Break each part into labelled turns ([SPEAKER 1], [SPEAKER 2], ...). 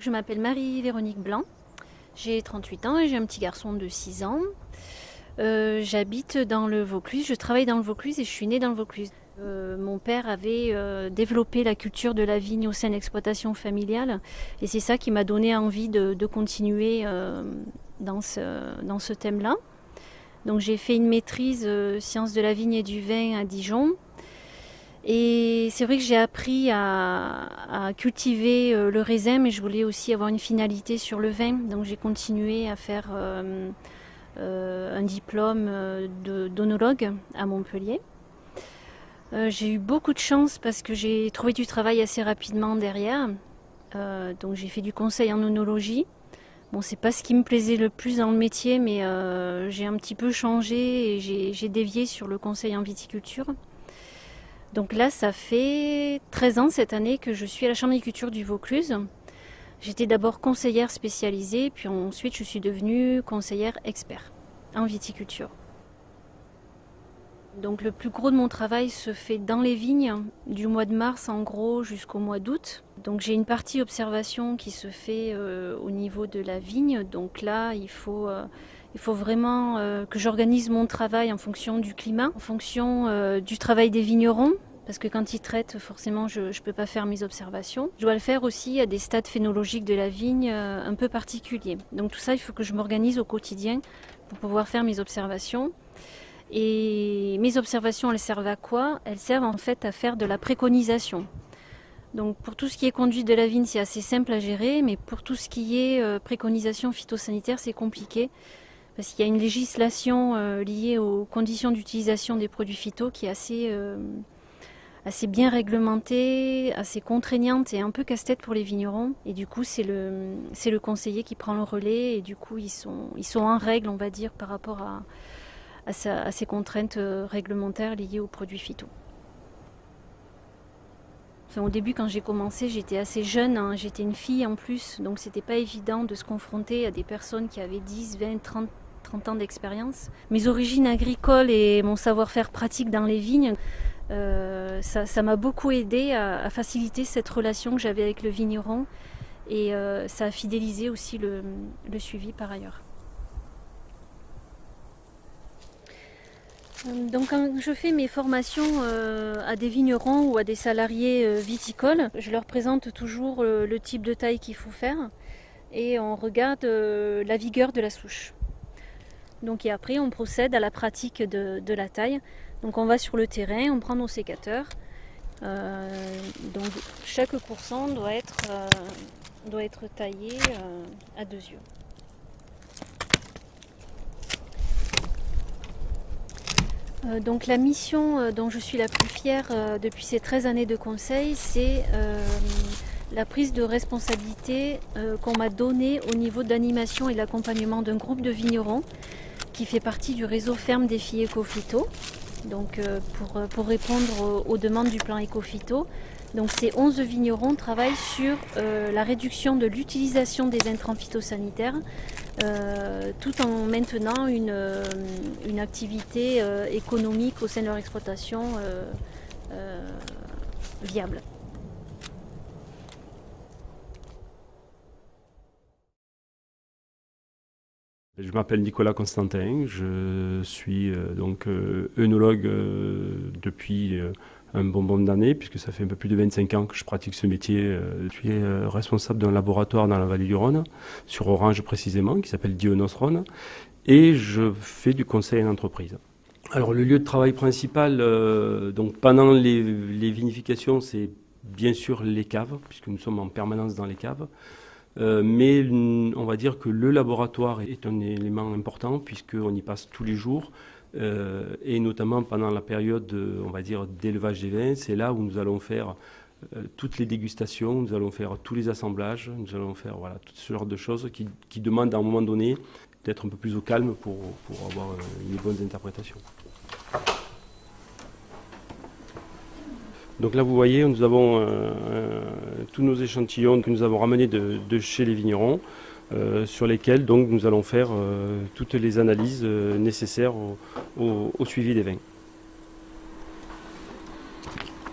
[SPEAKER 1] Je m'appelle Marie-Véronique Blanc, j'ai 38 ans et j'ai un petit garçon de 6 ans. J'habite dans le Vaucluse, je travaille dans le Vaucluse et je suis née dans le Vaucluse. Mon père avait développé la culture de la vigne au sein de l'exploitation familiale et c'est ça qui m'a donné envie de continuer dans ce thème-là. Donc j'ai fait une maîtrise sciences de la vigne et du vin à Dijon. Et c'est vrai que j'ai appris à cultiver le raisin, mais je voulais aussi avoir une finalité sur le vin. Donc j'ai continué à faire un diplôme d'œnologue à Montpellier. J'ai eu beaucoup de chance parce que j'ai trouvé du travail assez rapidement derrière. Donc j'ai fait du conseil en œnologie. Bon, c'est pas ce qui me plaisait le plus dans le métier, mais j'ai un petit peu changé et j'ai dévié sur le conseil en viticulture. Donc là, ça fait 13 ans cette année que je suis à la Chambre d'agriculture du Vaucluse. J'étais d'abord conseillère spécialisée, puis ensuite je suis devenue conseillère expert en viticulture. Donc le plus gros de mon travail se fait dans les vignes, du mois de mars en gros jusqu'au mois d'août. Donc j'ai une partie observation qui se fait au niveau de la vigne. Donc là, il faut vraiment que j'organise mon travail en fonction du climat, en fonction du travail des vignerons. Parce que quand ils traitent, forcément, je ne peux pas faire mes observations. Je dois le faire aussi à des stades phénologiques de la vigne un peu particuliers. Donc tout ça, il faut que je m'organise au quotidien pour pouvoir faire mes observations. Et mes observations, elles servent à quoi? Elles servent en fait à faire de la préconisation. Donc pour tout ce qui est conduite de la vigne, c'est assez simple à gérer, mais pour tout ce qui est préconisation phytosanitaire, c'est compliqué. Parce qu'il y a une législation liée aux conditions d'utilisation des produits phyto qui est assez bien réglementée, assez contraignante et un peu casse-tête pour les vignerons. Et du coup, c'est le conseiller qui prend le relais et du coup, ils sont en règle, on va dire, par rapport à ces contraintes réglementaires liées aux produits phyto. Enfin, au début, quand j'ai commencé, j'étais assez jeune, hein, j'étais une fille en plus, donc c'était pas évident de se confronter à des personnes qui avaient 10, 20, 30 ans d'expérience. Mes origines agricoles et mon savoir-faire pratique dans les vignes, ça m'a beaucoup aidé à faciliter cette relation que j'avais avec le vigneron et ça a fidélisé aussi le suivi par ailleurs. Donc quand je fais mes formations à des vignerons ou à des salariés viticoles, je leur présente toujours le type de taille qu'il faut faire et on regarde la vigueur de la souche. Donc et après on procède à la pratique de la taille. Donc on va sur le terrain, on prend nos sécateurs. Donc chaque courson doit être taillé à 2 yeux. Donc la mission dont je suis la plus fière depuis ces 13 années de conseil, c'est la prise de responsabilité qu'on m'a donnée au niveau d'animation et d'accompagnement d'un groupe de vignerons qui fait partie du réseau Ferme Défi Éco-Phyto. Donc pour répondre aux demandes du plan Éco-Phyto. Donc ces 11 vignerons travaillent sur la réduction de l'utilisation des intrants phytosanitaires tout en maintenant une activité économique au sein de leur exploitation viable.
[SPEAKER 2] Je m'appelle Nicolas Constantin, je suis œnologue depuis un bon nombre d'années, puisque ça fait un peu plus de 25 ans que je pratique ce métier. Je suis responsable d'un laboratoire dans la vallée du Rhône, sur Orange précisément, qui s'appelle Dionos Rhône, et je fais du conseil en entreprise. Alors le lieu de travail principal, donc pendant les vinifications, c'est bien sûr les caves, puisque nous sommes en permanence dans les caves. Mais on va dire que le laboratoire est un élément important puisqu'on y passe tous les jours et notamment pendant la période, on va dire, d'élevage des vins. C'est là où nous allons faire toutes les dégustations, nous allons faire tous les assemblages, nous allons faire tout ce genre de choses qui demandent à un moment donné d'être un peu plus au calme pour avoir une bonne interprétation. Donc là, vous voyez, nous avons tous nos échantillons que nous avons ramenés de chez les vignerons, sur lesquels donc, nous allons faire toutes les analyses nécessaires au suivi des vins.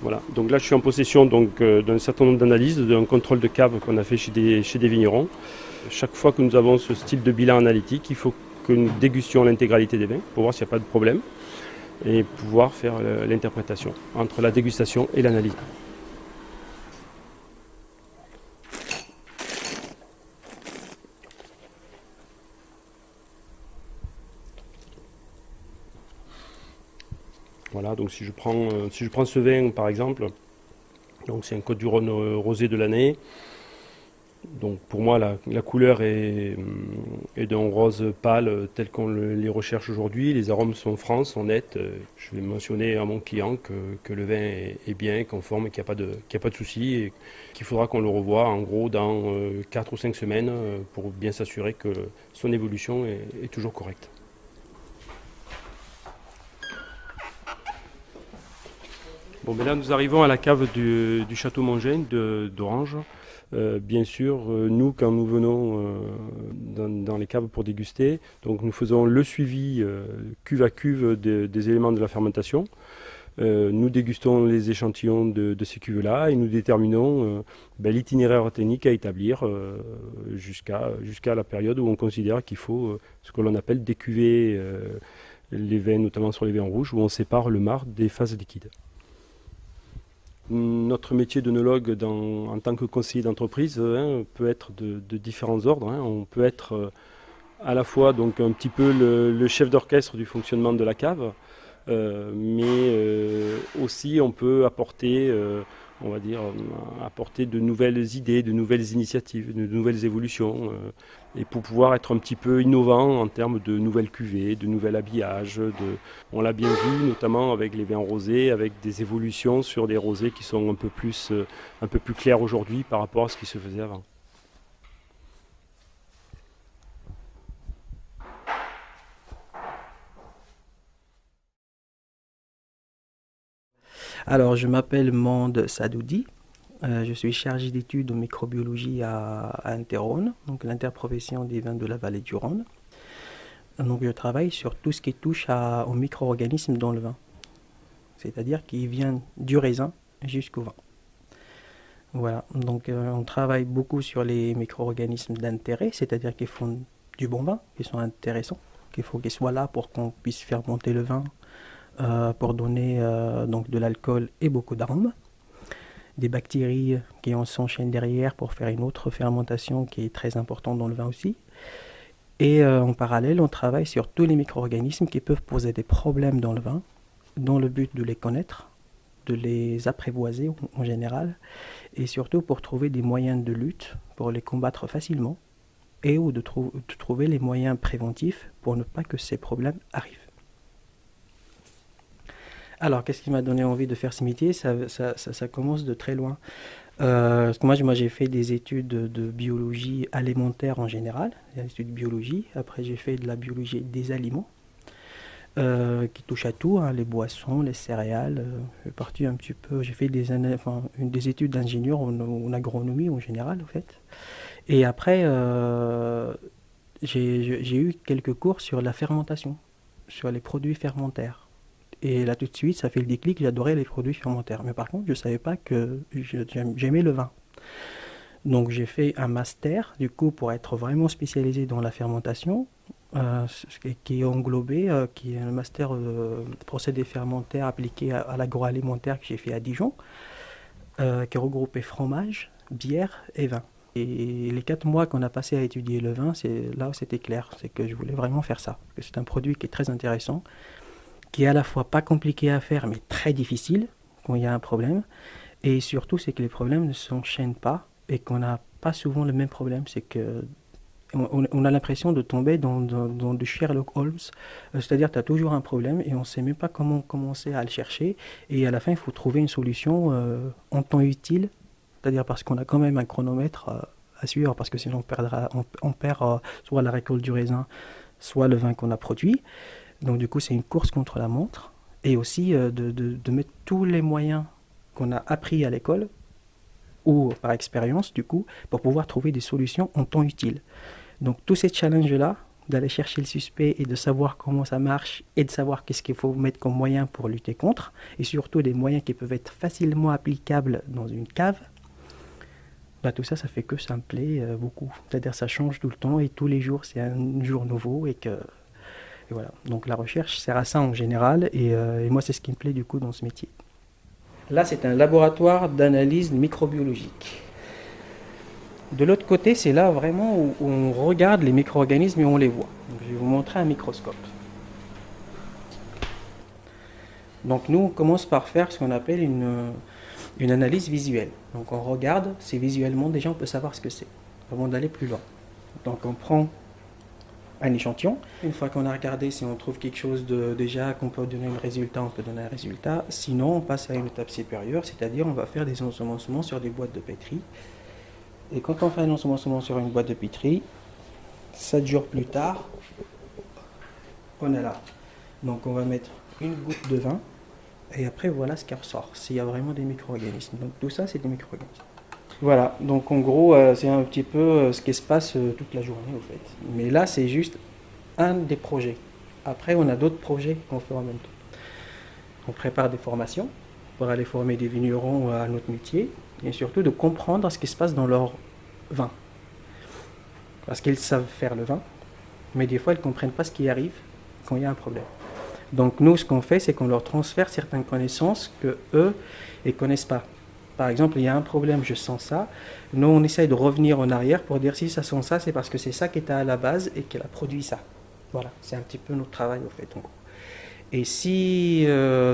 [SPEAKER 2] Voilà. Donc là, je suis en possession d'un certain nombre d'analyses, d'un contrôle de cave qu'on a fait chez des vignerons. Chaque fois que nous avons ce style de bilan analytique, il faut que nous dégustions l'intégralité des vins pour voir s'il n'y a pas de problème et pouvoir faire l'interprétation entre la dégustation et l'analyse. Voilà, donc si je prends ce vin par exemple, donc c'est un Côtes-du-Rhône rosé de l'année. Donc pour moi la couleur est d'un rose pâle tel qu'on les recherche aujourd'hui. Les arômes sont francs, sont nets. Je vais mentionner à mon client que le vin est bien, conforme, qu'il n'y a pas de souci et qu'il faudra qu'on le revoie en gros dans 4 ou 5 semaines pour bien s'assurer que son évolution est toujours correcte. Bon, ben là, nous arrivons à la cave du Château Mongin d'Orange. Bien sûr, nous, quand nous venons dans les caves pour déguster, donc nous faisons le suivi cuve à cuve des éléments de la fermentation. Nous dégustons les échantillons de ces cuves-là et nous déterminons l'itinéraire technique à établir jusqu'à la période où on considère qu'il faut ce que l'on appelle décuver les vins, notamment sur les vins rouges, où on sépare le marc des phases liquides. Notre métier d'œnologue en tant que conseiller d'entreprise peut être de différents ordres. On peut être à la fois donc, un petit peu le chef d'orchestre du fonctionnement de la cave, mais aussi on peut apporter, apporter de nouvelles idées, de nouvelles initiatives, de nouvelles évolutions, et pour pouvoir être un petit peu innovant en termes de nouvelles cuvées, de nouvel habillage. On l'a bien vu, notamment avec les vins rosés, avec des évolutions sur des rosés qui sont un peu plus clairs aujourd'hui par rapport à ce qui se faisait avant.
[SPEAKER 3] Alors, je m'appelle Mande Sadoudi. Je suis chargé d'études en microbiologie à Interrhône, donc l'interprofession des vins de la vallée du Rhône. Donc, je travaille sur tout ce qui touche aux micro-organismes dans le vin, c'est-à-dire qui viennent du raisin jusqu'au vin. Voilà, donc on travaille beaucoup sur les micro-organismes d'intérêt, c'est-à-dire qui font du bon vin, qui sont intéressants, qu'il faut qu'ils soient là pour qu'on puisse fermenter le vin, pour donner donc de l'alcool et beaucoup d'arômes. Des bactéries qui s'enchaînent derrière pour faire une autre fermentation qui est très importante dans le vin aussi. Et en parallèle, on travaille sur tous les micro-organismes qui peuvent poser des problèmes dans le vin, dans le but de les connaître, de les apprivoiser en général, et surtout pour trouver des moyens de lutte, pour les combattre facilement, et ou de trouver les moyens préventifs pour ne pas que ces problèmes arrivent. Alors, qu'est-ce qui m'a donné envie de faire ce métier ? Ça commence de très loin. Parce que moi, j'ai fait des études de biologie alimentaire en général, des études de biologie. Après, j'ai fait de la biologie des aliments, qui touche à tout, les boissons, les céréales. J'ai fait des études d'ingénieur en agronomie en général, en fait. Et après, j'ai eu quelques cours sur la fermentation, sur les produits fermentaires. Et là, tout de suite, ça fait le déclic, j'adorais les produits fermentaires. Mais par contre, je ne savais pas que j'aimais le vin. Donc, j'ai fait un master, du coup, pour être vraiment spécialisé dans la fermentation, qui est englobé, qui est un master de procédés fermentaires appliqués à l'agroalimentaire que j'ai fait à Dijon, qui regroupait fromage, bière et vin. Et les 4 mois qu'on a passé à étudier le vin, c'est là où c'était clair, c'est que je voulais vraiment faire ça. Parce que c'est un produit qui est très intéressant, qui est à la fois pas compliqué à faire, mais très difficile quand il y a un problème. Et surtout, c'est que les problèmes ne s'enchaînent pas et qu'on n'a pas souvent le même problème. C'est que on a l'impression de tomber dans du Sherlock Holmes. C'est-à-dire que tu as toujours un problème et on ne sait même pas comment commencer à le chercher. Et à la fin, il faut trouver une solution en temps utile. C'est-à-dire parce qu'on a quand même un chronomètre à suivre, parce que sinon on perd soit la récolte du raisin, soit le vin qu'on a produit. Donc du coup, c'est une course contre la montre, et aussi de mettre tous les moyens qu'on a appris à l'école, ou par expérience du coup, pour pouvoir trouver des solutions en temps utile. Donc tous ces challenges-là, d'aller chercher le suspect et de savoir comment ça marche et de savoir qu'est-ce qu'il faut mettre comme moyen pour lutter contre, et surtout des moyens qui peuvent être facilement applicables dans une cave, tout ça, ça fait que ça me plaît beaucoup. C'est-à-dire ça change tout le temps et tous les jours, c'est un jour nouveau et voilà. Donc la recherche sert à ça en général et moi, c'est ce qui me plaît du coup dans ce métier. Là, c'est un laboratoire d'analyse microbiologique. De l'autre côté, c'est là vraiment où on regarde les micro-organismes et on les voit. Donc, je vais vous montrer un microscope. Donc nous, on commence par faire ce qu'on appelle une analyse visuelle. Donc on regarde, c'est visuellement, déjà on peut savoir ce que c'est, avant d'aller plus loin. Donc on prend un échantillon. Une fois qu'on a regardé, si on trouve quelque chose déjà qu'on peut donner un résultat, on peut donner un résultat. Sinon, on passe à une étape supérieure, c'est-à-dire on va faire des ensemencements sur des boîtes de pétri. Et quand on fait un ensemencement sur une boîte de pétri, 7 jours plus tard, on est là. Donc on va mettre une goutte de vin, et après voilà ce qui ressort, s'il y a vraiment des micro-organismes. Donc tout ça, c'est des micro-organismes. Voilà, donc en gros, c'est un petit peu ce qui se passe toute la journée, au fait. Mais là, c'est juste un des projets. Après, on a d'autres projets qu'on fait en même temps. On prépare des formations pour aller former des vignerons à notre métier, et surtout de comprendre ce qui se passe dans leur vin. Parce qu'ils savent faire le vin, mais des fois, ils ne comprennent pas ce qui arrive quand il y a un problème. Donc nous, ce qu'on fait, c'est qu'on leur transfère certaines connaissances que eux ne connaissent pas. Par exemple, il y a un problème, je sens ça. Nous, on essaye de revenir en arrière pour dire si ça sent ça, c'est parce que c'est ça qui était à la base et qu'elle a produit ça. Voilà, c'est un petit peu notre travail, au fait, en gros. Et si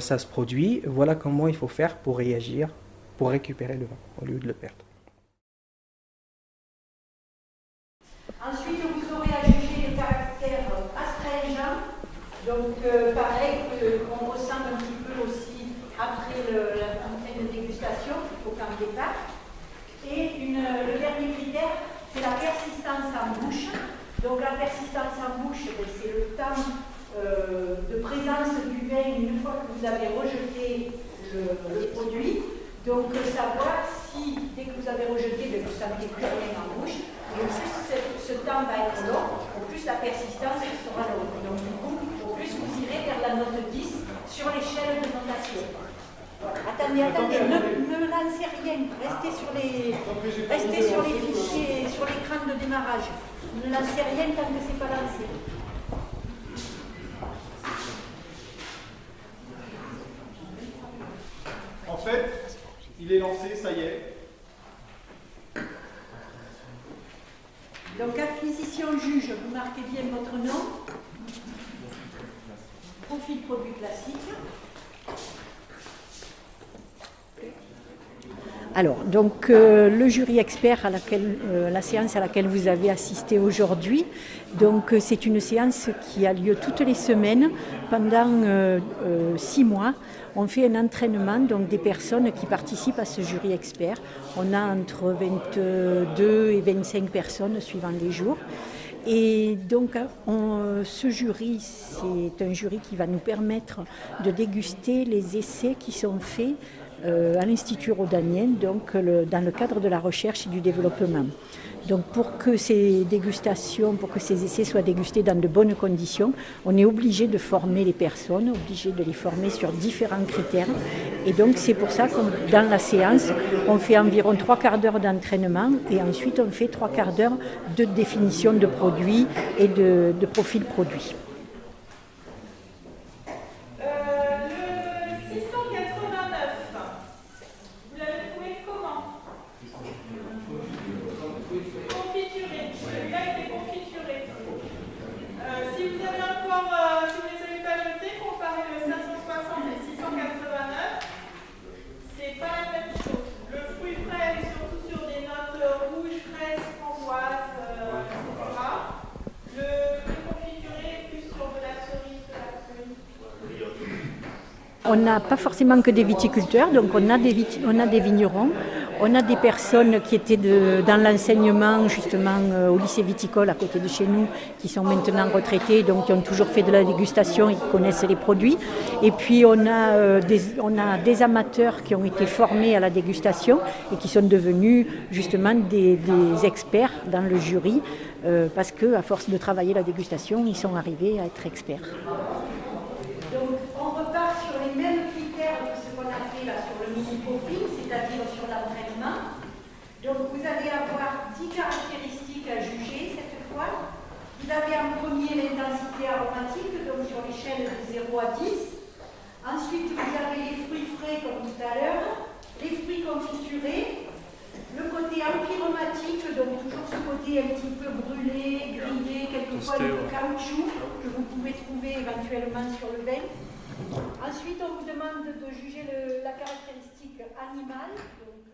[SPEAKER 3] ça se produit, voilà comment il faut faire pour réagir, pour récupérer le vin, au lieu de le perdre.
[SPEAKER 4] Ensuite, vous aurez à juger les caractères astringents. Donc, pareil, qu'on ressent un petit peu aussi après la dégustation, au camp de départ. Et le dernier critère, c'est la persistance en bouche. Donc, la persistance en bouche, c'est le temps de présence du vin une fois que vous avez rejeté le produit. Donc, savoir si, dès que vous avez rejeté, vous ne sentez plus rien en bouche, et au plus ce temps va être long, au plus la persistance sera longue. Donc, du coup, au plus vous irez vers la note 10 sur l'échelle de notation. Attendez, ne lancez rien. Restez sur les fichiers, sur l'écran de démarrage. Ne lancez rien tant que ce n'est pas lancé.
[SPEAKER 5] En fait, il est lancé, ça y est.
[SPEAKER 4] Donc, acquisition juge, vous marquez bien votre nom. Profil produit classique.
[SPEAKER 6] Alors, donc le jury expert à la séance à laquelle vous avez assisté aujourd'hui, donc c'est une séance qui a lieu toutes les semaines pendant 6 mois. On fait un entraînement donc des personnes qui participent à ce jury expert. On a entre 22 et 25 personnes suivant les jours. Et donc, ce jury, c'est un jury qui va nous permettre de déguster les essais qui sont faits à l'Institut Rhodanien, donc dans le cadre de la recherche et du développement. Donc pour que ces dégustations, pour que ces essais soient dégustés dans de bonnes conditions, on est obligé de former les personnes, obligé de les former sur différents critères. Et donc c'est pour ça que dans la séance, on fait environ 3/4 d'heure d'entraînement et ensuite on fait 3/4 d'heure de définition de produits et de profil produit. On n'a pas forcément que des viticulteurs, donc on a des vignerons, On a des personnes qui étaient dans l'enseignement, justement, au lycée viticole à côté de chez nous, qui sont maintenant retraités, donc qui ont toujours fait de la dégustation et qui connaissent les produits. Et puis on a des amateurs qui ont été formés à la dégustation et qui sont devenus justement des experts dans le jury, parce qu'à force de travailler la dégustation, ils sont arrivés à être experts.
[SPEAKER 4] Donc on repart sur les mêmes critères que ce qu'on a fait là sur le mini-profil, c'est-à-dire sur l'entraînement. Donc vous allez avoir 10 caractéristiques à juger cette fois. Vous avez en premier l'intensité aromatique, donc sur l'échelle de 0 à 10. Ensuite vous avez les fruits frais comme tout à l'heure, les fruits confiturés, le côté empyromatique, donc toujours ce côté un petit peu brûlé, grillé, quelquefois de caoutchouc que vous pouvez trouver éventuellement sur le vin. Ensuite, on vous demande de juger la caractéristique animale, donc